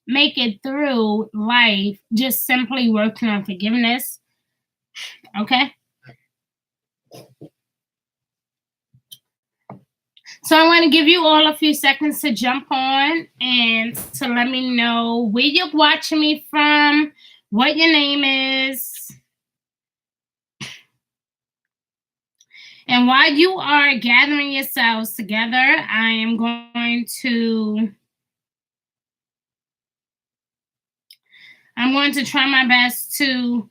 make it through life just simply working on forgiveness. Okay? So I want to give you all a few seconds to jump on and to let me know where you're watching me from, what your name is. And while you are gathering yourselves together, I am going to try my best to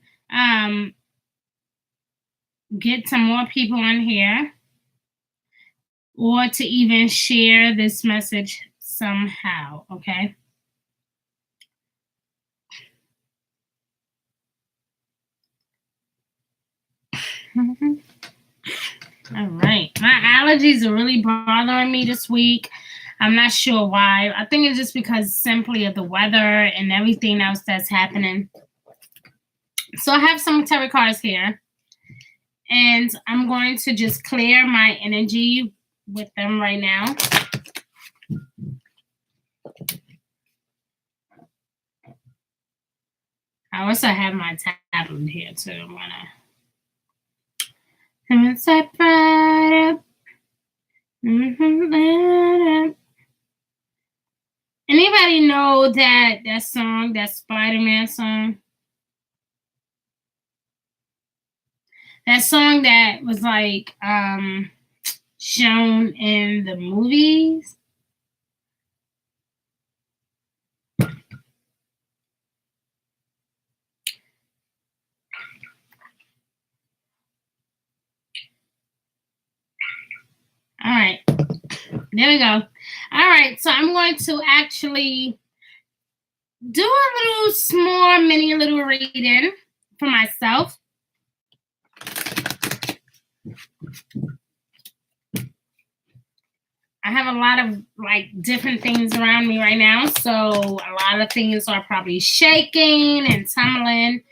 get some more people on here, or to even share this message somehow, okay? All right. My allergies are really bothering me this week. I'm not sure why. I think it's just because simply of the weather and everything else that's happening. So I have some tarot cards here, and I'm going to just clear my energy with them right now. I also have my tablet here too. I'm gonna step right up. Anybody know that song, that Spider-Man song? That song that was like shown in the movies. All right, there we go. All right, so I'm going to actually do a little small mini little reading for myself. I have a lot of like different things around me right now, so a lot of things are probably shaking and tumbling.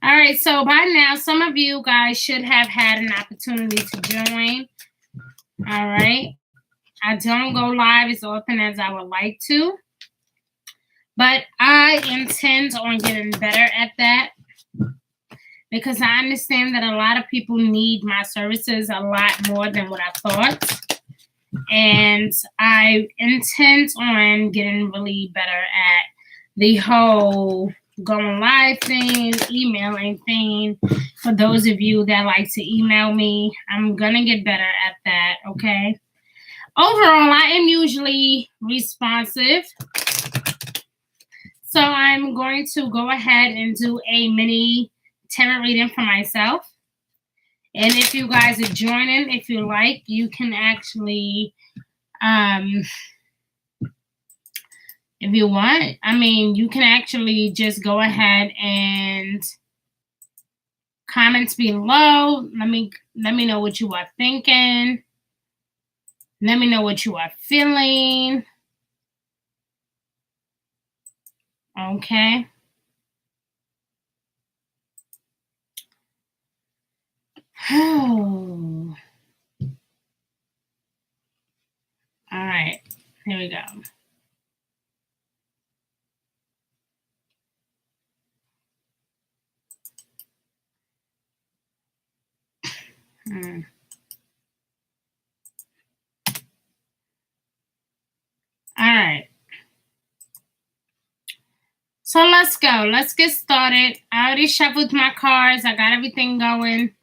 All right, so by now, some of you guys should have had an opportunity to join. All right. I don't go live as often as I would like to, but I intend on getting better at that, because I understand that a lot of people need my services a lot more than what I thought. And I intend on getting really better at the whole going live thing, emailing thing. For those of you that like to email me, I'm going to get better at that, okay? Overall, I am usually responsive. So I'm going to go ahead and do a mini tarot reading for myself. And if you guys are joining, if you like, you can actually, if you want, you can actually just go ahead and comment below. Let me know what you are thinking. Let me know what you are feeling. Okay. Oh. All right. Here we go. All right. So let's go. Let's get started. I already shuffled my cards. I got everything going.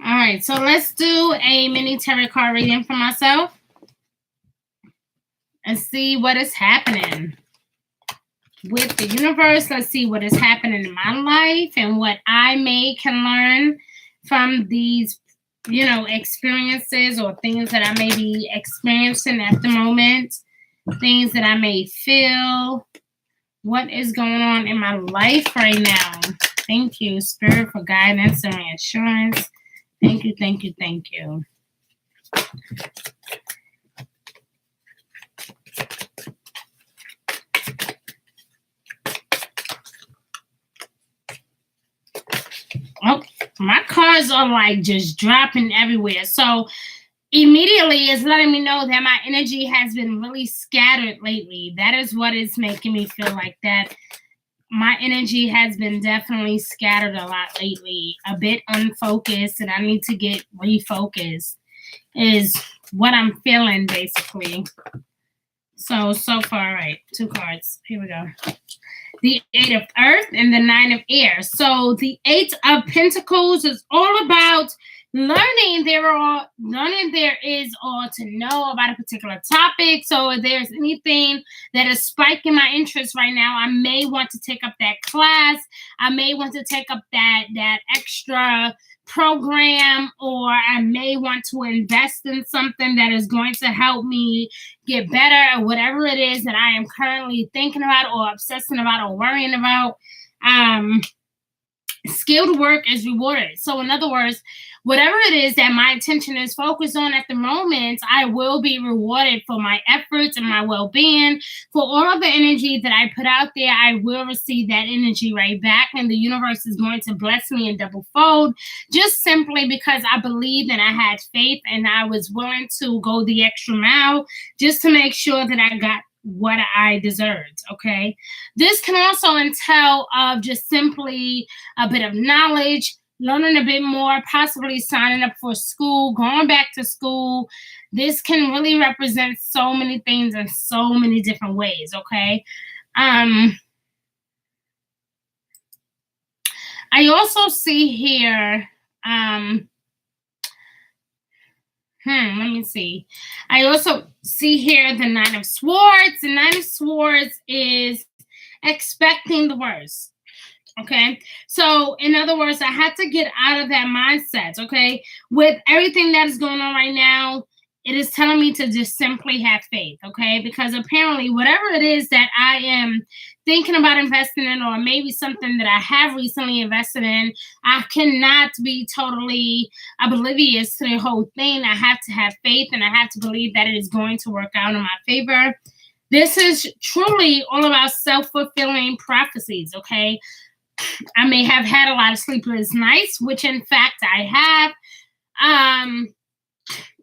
All right. So let's do a mini tarot card reading for myself and see what is happening with the universe. Let's see what is happening in my life and what I can learn from these, experiences or things that I may be experiencing at the moment, things that I may feel. What is going on in my life right now? Thank you, Spirit, for guidance and reassurance. Thank you, thank you, thank you. Oh, my cars are like just dropping everywhere. So immediately it's letting me know that my energy has been really scattered lately. That is what is making me feel like that. My energy has been definitely scattered a lot lately, a bit unfocused, and I need to get refocused, is what I'm feeling basically. So far, right, 2 cards. Here we go. The 8 of Earth and the 9 of Air. So the 8 of Pentacles is all about learning there is or to know about a particular topic. So if there's anything that is spiking my interest right now, I may want to take up that class. I may want to take up that extra program, or I may want to invest in something that is going to help me get better at whatever it is that I am currently thinking about or obsessing about or worrying about. Skilled work is rewarded. So in other words, whatever it is that my attention is focused on at the moment, I will be rewarded for my efforts and my well-being. For all of the energy that I put out there, I will receive that energy right back, and the universe is going to bless me in double fold, just simply because I believed and I had faith and I was willing to go the extra mile just to make sure that I got what I deserved. Okay. This can also entail of just simply a bit of knowledge, learning a bit more, possibly signing up for school, going back to school. This can really represent so many things in so many different ways. Okay. I also see here, let me see. I also see here the 9 of Swords. The 9 of Swords is expecting the worst. Okay. So in other words, I had to get out of that mindset. Okay. With everything that is going on right now, it is telling me to just simply have faith. Okay. Because apparently whatever it is that I am thinking about investing in, or maybe something that I have recently invested in, I cannot be totally oblivious to the whole thing. I have to have faith, and I have to believe that it is going to work out in my favor. This is truly all about self-fulfilling prophecies. Okay. I may have had a lot of sleepless nights, which in fact I have.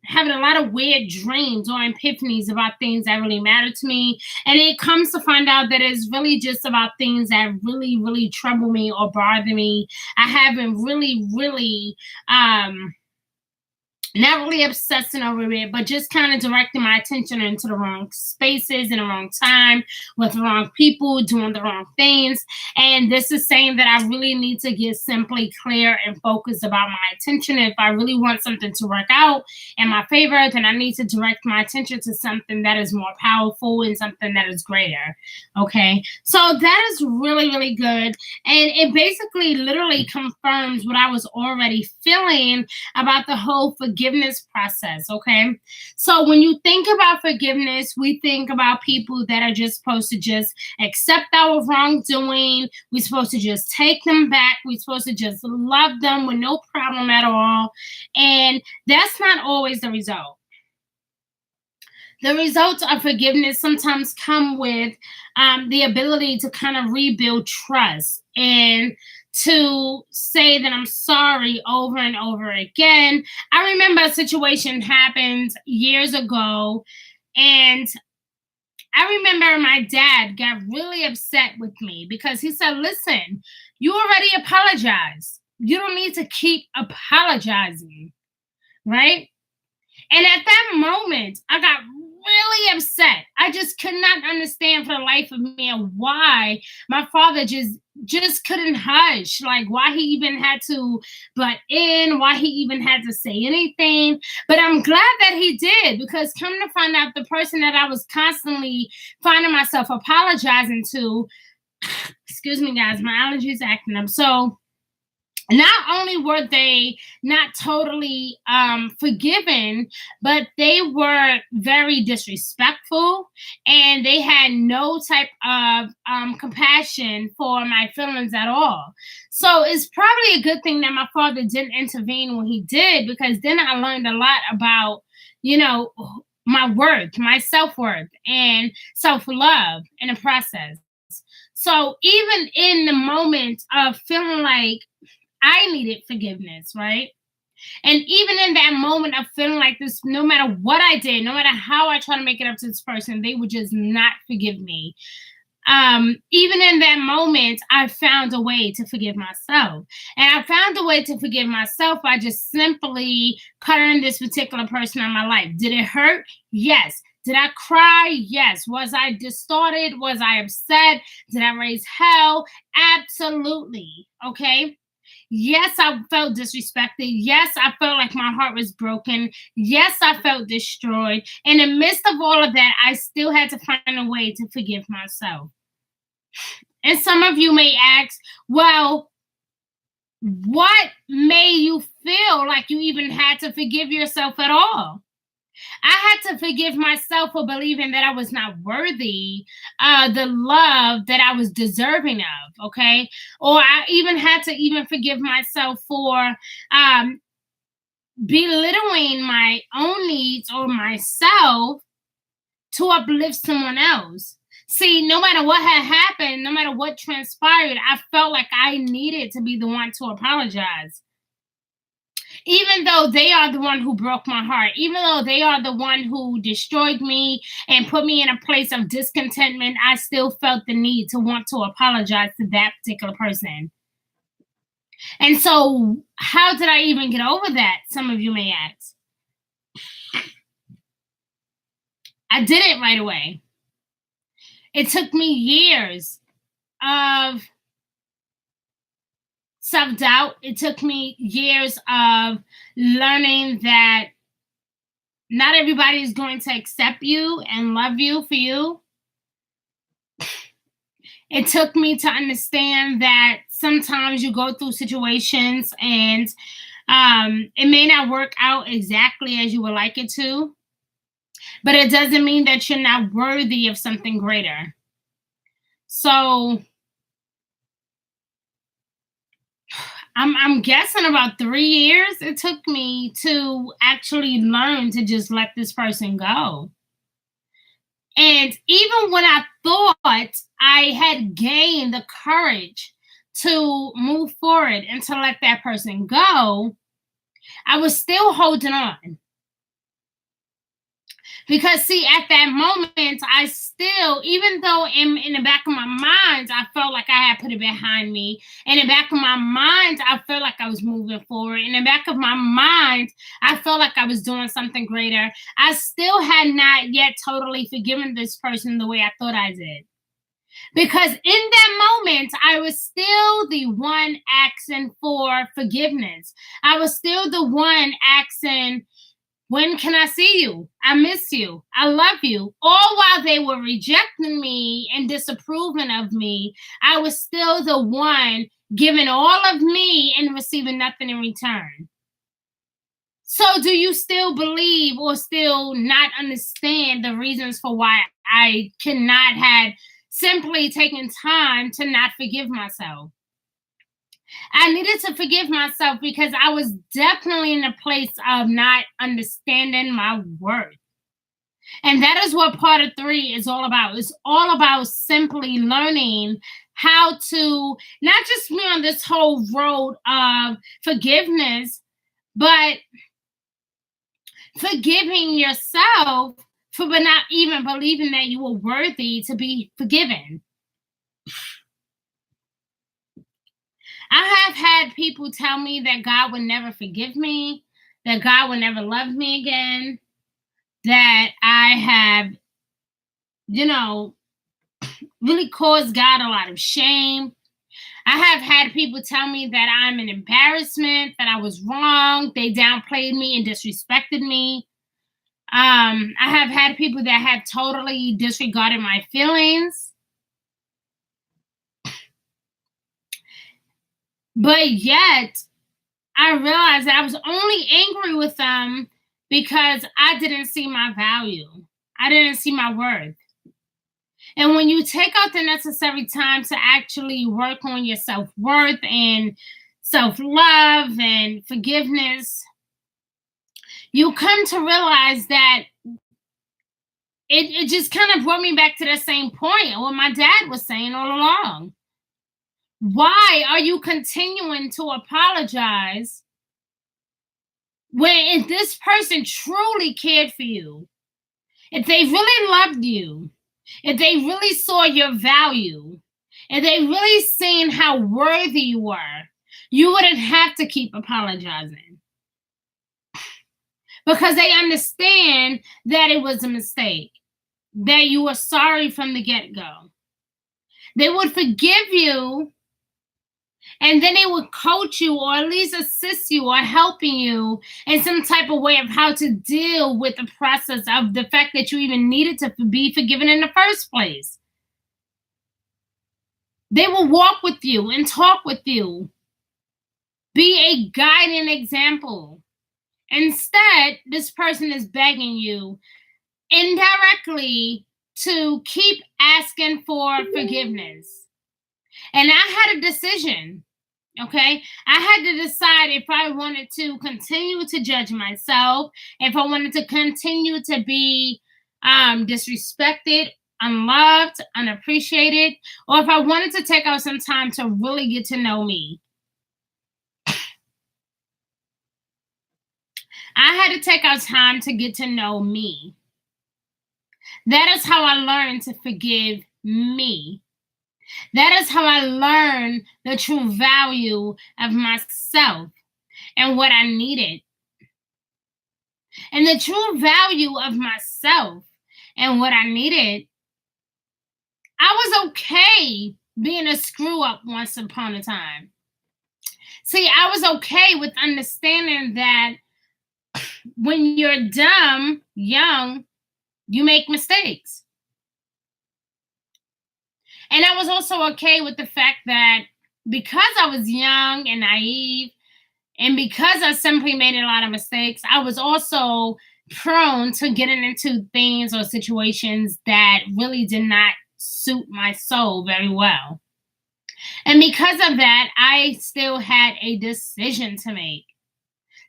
Having a lot of weird dreams or epiphanies about things that really matter to me. And it comes to find out that it's really just about things that really, really trouble me or bother me. I haven't really, not really obsessing over it, but just kind of directing my attention into the wrong spaces in the wrong time with the wrong people doing the wrong things. And this is saying that I really need to get simply clear and focused about my attention. If I really want something to work out in my favor, then I need to direct my attention to something that is more powerful and something that is greater. Okay. So that is really, really good. And it basically literally confirms what I was already feeling about the whole forgiveness process. Okay. So when you think about forgiveness, we think about people that are just supposed to just accept our wrongdoing. We're supposed to just take them back. We're supposed to just love them with no problem at all. And that's not always the result. The results of forgiveness sometimes come with the ability to kind of rebuild trust and to say that I'm sorry over and over again. I remember a situation happened years ago, and I remember my dad got really upset with me because he said, listen, you already apologized. You don't need to keep apologizing, right? And at that moment, I got really upset. I just could not understand for the life of me why my father just couldn't hush, like why he even had to butt in, why he even had to say anything. But I'm glad that he did, because come to find out, the person that I was constantly finding myself apologizing to, excuse me guys, my allergies acting up. So not only were they not totally forgiven, but they were very disrespectful, and they had no type of compassion for my feelings at all. So it's probably a good thing that my father didn't intervene when he did, because then I learned a lot about, my worth, my self-worth, and self-love in the process. So even in the moment of feeling like I needed forgiveness, right? And even in that moment of feeling like this, no matter what I did, no matter how I try to make it up to this person, they would just not forgive me. Even in that moment, I found a way to forgive myself. And I found a way to forgive myself by just simply cutting this particular person out of my life. Did it hurt? Yes. Did I cry? Yes. Was I distorted? Was I upset? Did I raise hell? Absolutely. Okay. Yes, I felt disrespected. Yes, I felt like my heart was broken. Yes, I felt destroyed. In the midst of all of that, I still had to find a way to forgive myself. And some of you may ask, well, what made you feel like you even had to forgive yourself at all? I had to forgive myself for believing that I was not worthy the love that I was deserving of, okay? Or I even had to even forgive myself for belittling my own needs or myself to uplift someone else. See, no matter what had happened, no matter what transpired, I felt like I needed to be the one to apologize. Even though they are the one who broke my heart, even though they are the one who destroyed me and put me in a place of discontentment, I still felt the need to want to apologize to that particular person. And so, how did I even get over that? Some of you may ask. I did it right away. It took me years of self-doubt. It took me years of learning that not everybody is going to accept you and love you for you. It took me to understand that sometimes you go through situations and it may not work out exactly as you would like it to, but it doesn't mean that you're not worthy of something greater. So I'm guessing about 3 years it took me to actually learn to just let this person go. And even when I thought I had gained the courage to move forward and to let that person go, I was still holding on. Because see, at that moment, I still, even though in the back of my mind, I felt like I had put it behind me. In the back of my mind, I felt like I was moving forward. In the back of my mind, I felt like I was doing something greater. I still had not yet totally forgiven this person the way I thought I did. Because in that moment, I was still the one asking for forgiveness. I was still the one asking, when can I see you? I miss you. I love you. All while they were rejecting me and disapproving of me, I was still the one giving all of me and receiving nothing in return. So do you still believe or still not understand the reasons for why I cannot have simply taken time to not forgive myself? I needed to forgive myself because I was definitely in a place of not understanding my worth. And that is what part of 3 is all about. It's all about simply learning how to not just be on this whole road of forgiveness, but forgiving yourself for not even believing that you were worthy to be forgiven. I have had people tell me that God would never forgive me, that God would never love me again, that I have, really caused God a lot of shame. I have had people tell me that I'm an embarrassment, that I was wrong. They downplayed me and disrespected me. I have had people that have totally disregarded my feelings. But yet, I realized that I was only angry with them because I didn't see my value. I didn't see my worth. And when you take out the necessary time to actually work on your self-worth and self-love and forgiveness, you come to realize that it just kind of brought me back to the same point what my dad was saying all along. Why are you continuing to apologize when if this person truly cared for you, if they really loved you, if they really saw your value, if they really seen how worthy you were, you wouldn't have to keep apologizing. Because they understand that it was a mistake, that you were sorry from the get-go. They would forgive you, and then they would coach you or at least assist you or helping you in some type of way of how to deal with the process of the fact that you even needed to be forgiven in the first place. They will walk with you and talk with you, be a guiding example. Instead, this person is begging you indirectly to keep asking for forgiveness. And I had a decision, okay? I had to decide if I wanted to continue to judge myself, if I wanted to continue to be disrespected, unloved, unappreciated, or if I wanted to take out some time to really get to know me. I had to take out time to get to know me. That is how I learned to forgive me. That is how I learned the true value of myself and what I needed. And the true value of myself and what I needed, I was okay being a screw up once upon a time. See, I was okay with understanding that when you're dumb, young, you make mistakes. And I was also okay with the fact that because I was young and naive, and because I simply made a lot of mistakes, I was also prone to getting into things or situations that really did not suit my soul very well. And because of that, I still had a decision to make.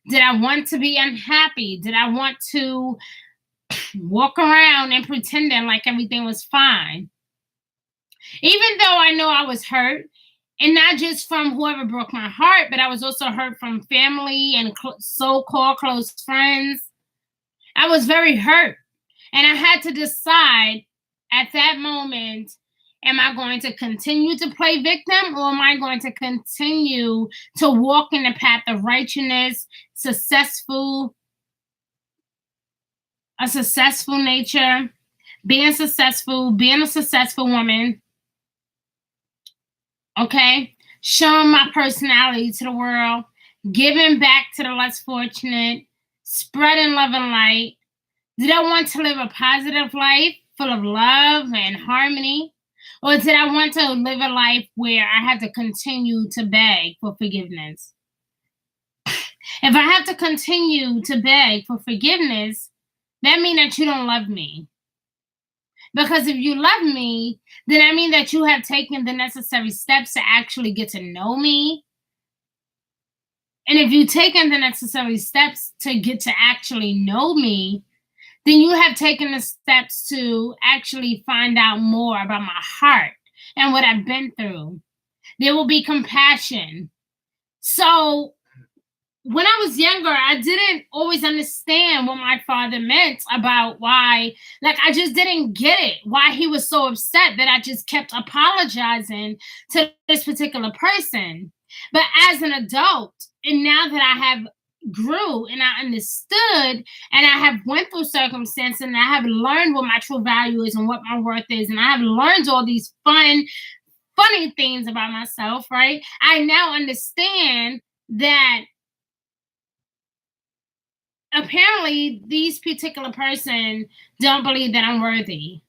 Did I want to be unhappy? Did I want to walk around and pretending like everything was fine? Even though I know I was hurt, and not just from whoever broke my heart, but I was also hurt from family and so-called close friends. I was very hurt. And I had to decide at that moment, am I going to continue to play victim, or am I going to continue to walk in the path of righteousness, a successful nature, being a successful woman, okay? Showing my personality to the world, giving back to the less fortunate, spreading love and light. Did I want to live a positive life full of love and harmony? Or did I want to live a life where I have to continue to beg for forgiveness? If I have to continue to beg for forgiveness, that means that you don't love me. Because if you love me, then I mean that you have taken the necessary steps to actually get to know me. And if you've taken the necessary steps to get to actually know me, then you have taken the steps to actually find out more about my heart and what I've been through. There will be compassion. So when I was younger, I didn't always understand what my father meant about why, like, I just didn't get it, why he was so upset that I just kept apologizing to this particular person. But as an adult, and now that I have grew and I understood and I have went through circumstances and I have learned what my true value is and what my worth is, and I have learned all these funny things about myself, right? I now understand that apparently these particular person don't believe that I'm worthy.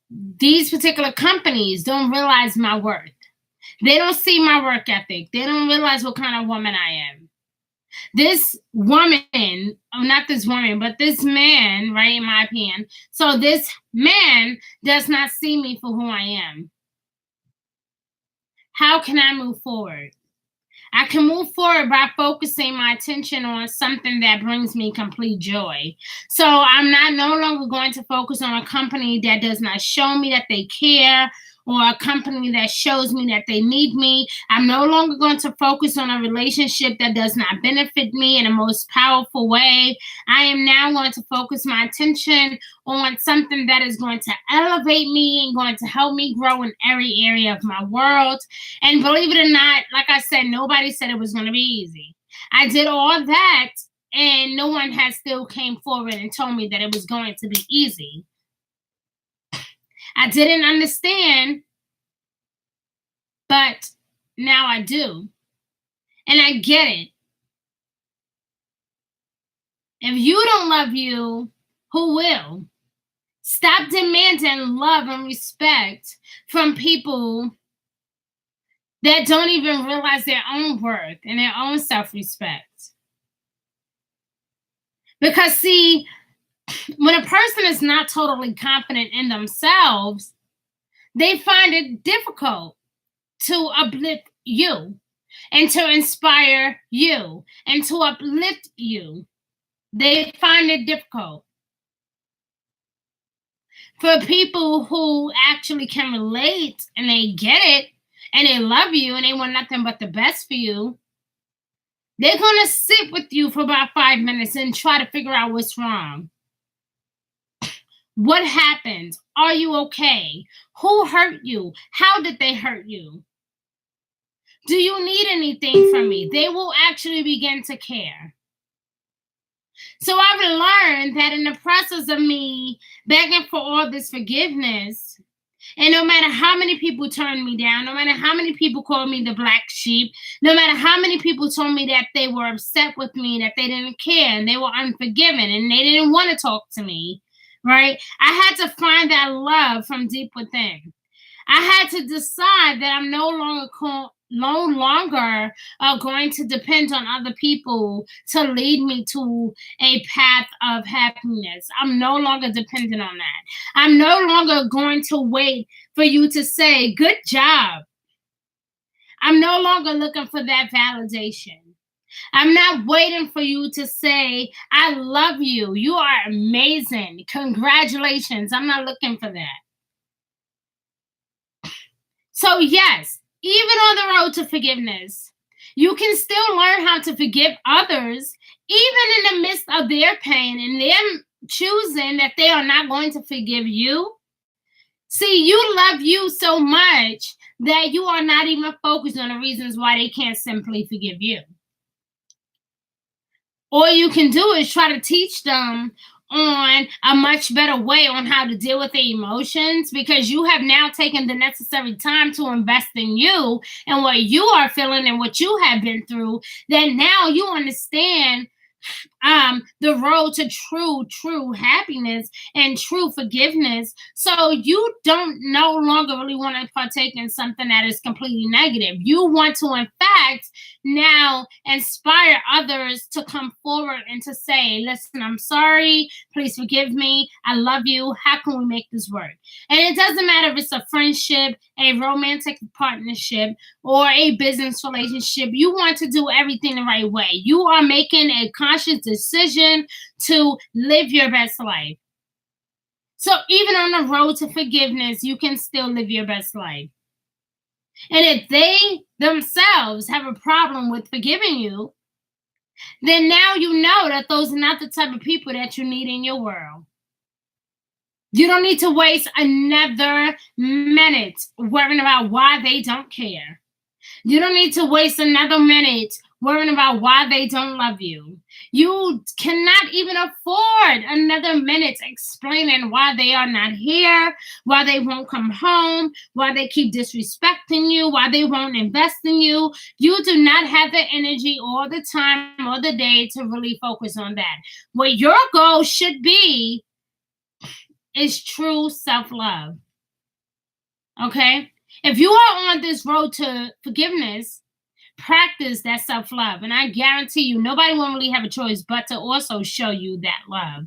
These particular companies don't realize my worth. They don't see my work ethic. They don't realize what kind of woman I am. This woman, not this woman, but this man, right, in my opinion. So this man does not see me for who I am. How can I move forward? I can move forward by focusing my attention on something that brings me complete joy. So I'm no longer going to focus on a company that does not show me that they care or a company that shows me that they need me. I'm no longer going to focus on a relationship that does not benefit me in the most powerful way. I am now going to focus my attention on something that is going to elevate me and going to help me grow in every area of my world. And believe it or not, like I said, nobody said it was going to be easy. I did all that, and no one has still came forward and told me that it was going to be easy. I didn't understand, but now I do. And I get it. If you don't love you, who will? Stop demanding love and respect from people that don't even realize their own worth and their own self-respect. Because see, when a person is not totally confident in themselves, they find it difficult to uplift you and to inspire you and to uplift you. They find it difficult. For people who actually can relate and they get it and they love you and they want nothing but the best for you, they're going to sit with you for about 5 minutes and try to figure out what's wrong. What happened? Are you okay? Who hurt you? How did they hurt you? Do you need anything from me? They will actually begin to care. So I've learned that in the process of me begging for all this forgiveness, and no matter how many people turned me down, no matter how many people called me the black sheep, no matter how many people told me that they were upset with me, that they didn't care, and they were unforgiving, and they didn't want to talk to me, right? I had to find that love from deep within. I had to decide that I'm no longer going to depend on other people to lead me to a path of happiness. I'm no longer dependent on that. I'm no longer going to wait for you to say, good job. I'm no longer looking for that validation. I'm not waiting for you to say, I love you. You are amazing. Congratulations. I'm not looking for that. So yes, even on the road to forgiveness, you can still learn how to forgive others, even in the midst of their pain and them choosing that they are not going to forgive you. See, you love you so much that you are not even focused on the reasons why they can't simply forgive you. All you can do is try to teach them on a much better way on how to deal with their emotions, because you have now taken the necessary time to invest in you and what you are feeling and what you have been through. Then now you understand the road to true happiness and true forgiveness. So you don't no longer really want to partake in something that is completely negative. You want to, in fact, now inspire others to come forward and to say, listen, I'm sorry, please forgive me, I love you, how can we make this work? And it doesn't matter if it's a friendship, a romantic partnership, or a business relationship. You want to do everything the right way. You are making a conscious decision to live your best life. So even on the road to forgiveness, you can still live your best life. And if they themselves have a problem with forgiving you, then now you know that those are not the type of people that you need in your world. You don't need to waste another minute worrying about why they don't care. You don't need to waste another minute worrying about why they don't love you. You cannot even afford another minute explaining why they are not here, why they won't come home, why they keep disrespecting you, why they won't invest in you. You do not have the energy or the time or the day to really focus on that. What your goal should be is true self-love. Okay? If you are on this road to forgiveness, practice that self-love. And I guarantee you, nobody will really have a choice but to also show you that love.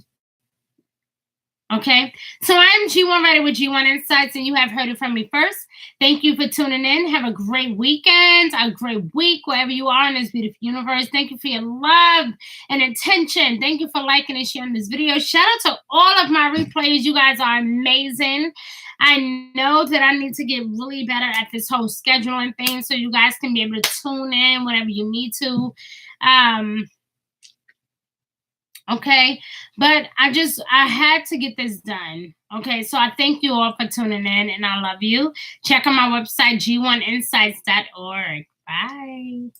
Okay, so I'm G1 Writer with G1 Insights, and you have heard it from me first. Thank you for tuning in. Have a great weekend, a great week, wherever you are in this beautiful universe. Thank you for your love and attention. Thank you for liking and sharing this video. Shout out to all of my replays. You guys are amazing. I know that I need to get really better at this whole scheduling thing so you guys can be able to tune in whenever you need to. Okay, but I had to get this done. Okay, so I thank you all for tuning in, and I love you. Check out my website, g1insights.org. Bye.